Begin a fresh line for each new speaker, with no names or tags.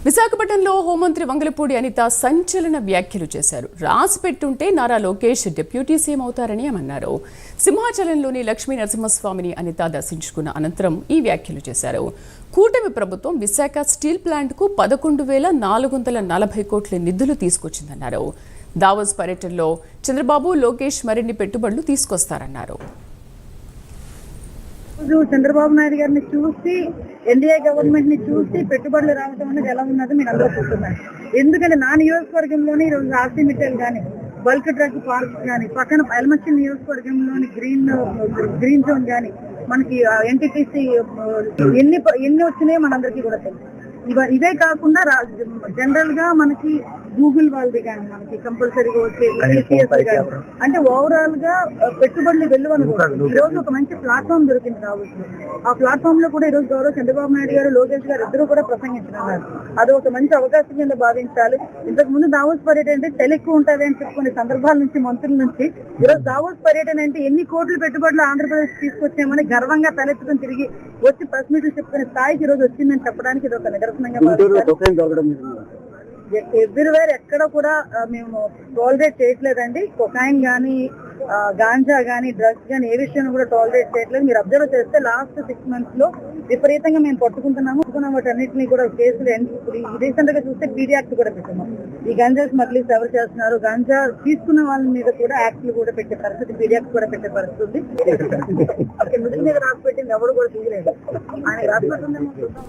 విశాఖపట్నంలో హోంమంత్రి వంగలపూడి అనిత సంచలన వ్యాఖ్యలు చేశారు. రాసి పెట్టుంటే నారా లోకేష్ డిప్యూటీ సీఎం అవుతారని అన్నారు. సింహాచలంలోని లక్ష్మీ నరసింహస్వామిని అనిత దర్శించుకున్న అనంతరం ఈ వ్యాఖ్యలు చేశారు. కూటమి ప్రభుత్వం విశాఖ స్టీల్ ప్లాంట్కు 11,440 కోట్ల నిధులు తీసుకొచ్చిందన్నారు. దావోస్ పర్యటనలో చంద్రబాబు, లోకేష్ మరిన్ని పెట్టుబడులు తీసుకొస్తారన్నారు.
చంద్రబాబు నాయుడు గారిని చూసి ఎన్డీఏ గవర్నమెంట్ ని చూసి పెట్టుబడులు రావడం అనేది ఎలా ఉన్నదో మీరు అందరూ చూస్తున్నారు. ఎందుకంటే నా నియోజకవర్గంలోని ఈరోజు ఆర్సీ మిట్టల్ కానీ, బల్క్ డ్రగ్ పార్క్ కానీ, పక్కన ఎల్మస్టి నియోజకవర్గంలోని గ్రీన్ జోన్ కానీ, మనకి ఎన్టీపీసీ ఎన్ని వచ్చినాయో మనందరికీ కూడా తెలుసు. ఇవే కాకుండా జనరల్ గా మనకి గూగుల్ వాళ్ళది కానీ, మనకి కంపల్సరీగా వచ్చే అంటే ఓవరాల్ గా పెట్టుబడులు వెళ్ళవనుకోవచ్చు. ఈ రోజు ఒక మంచి ప్లాట్ఫామ్ దొరికింది రావచ్చు. ఆ ప్లాట్ఫామ్ లో కూడా ఈ రోజు గౌరవ చంద్రబాబు నాయుడు గారు, లోకేష్ గారు ఇద్దరు కూడా ప్రసంగించున్నారు. అది ఒక మంచి అవకాశం కింద భావించాలి. ఇంతకు ముందు దావోస్ పర్యటన అంటే తెలు ఎక్కువ ఉంటుంది అని చెప్పుకునే సందర్భాల నుంచి, మంత్రుల నుంచి ఈరోజు దావోస్ పర్యటన అంటే ఎన్ని కోట్ల పెట్టుబడులు ఆంధ్రప్రదేశ్ తీసుకొచ్చామని గర్వంగా తలెత్తుకుని తిరిగి వచ్చి ప్రెస్ మీట్లు చెప్పుకునే స్థాయికి ఈ రోజు వచ్చిందని చెప్పడానికి ఇది ఒక నిదర్శనంగా ఎవ్రీవేర్ ఎక్కడ కూడా మేము టాలరేట్ చేయట్లేదండి. కొకాయిన్ కానీ, గాంజా కానీ, డ్రగ్స్ కానీ ఏ విషయాన్ని కూడా టాలరేట్ చేయట్లేదు. మీరు అబ్జర్వ్ చేస్తే లాస్ట్ 6 months లో విపరీతంగా మేము పట్టుకుంటున్నాము. వాటన్నిటిని కూడా కేసులు రీసెంట్ గా చూస్తే పీడీ యాక్ట్ కూడా పెట్టాము. ఈ గంజా స్మగ్లింగ్స్ ఎవరు చేస్తున్నారు, గంజా తీసుకున్న వాళ్ళ మీద కూడా యాక్ట్లు కూడా పెట్టే పరిస్థితి, పీడీ యాక్ట్ కూడా పెట్టే పరిస్థితి ఉంది. అక్కడ మీద రాసి పెట్టింది ఎవరు కూడా తీయలేదు. ఆయన రాసి పెట్టిందేమో చూద్దాం.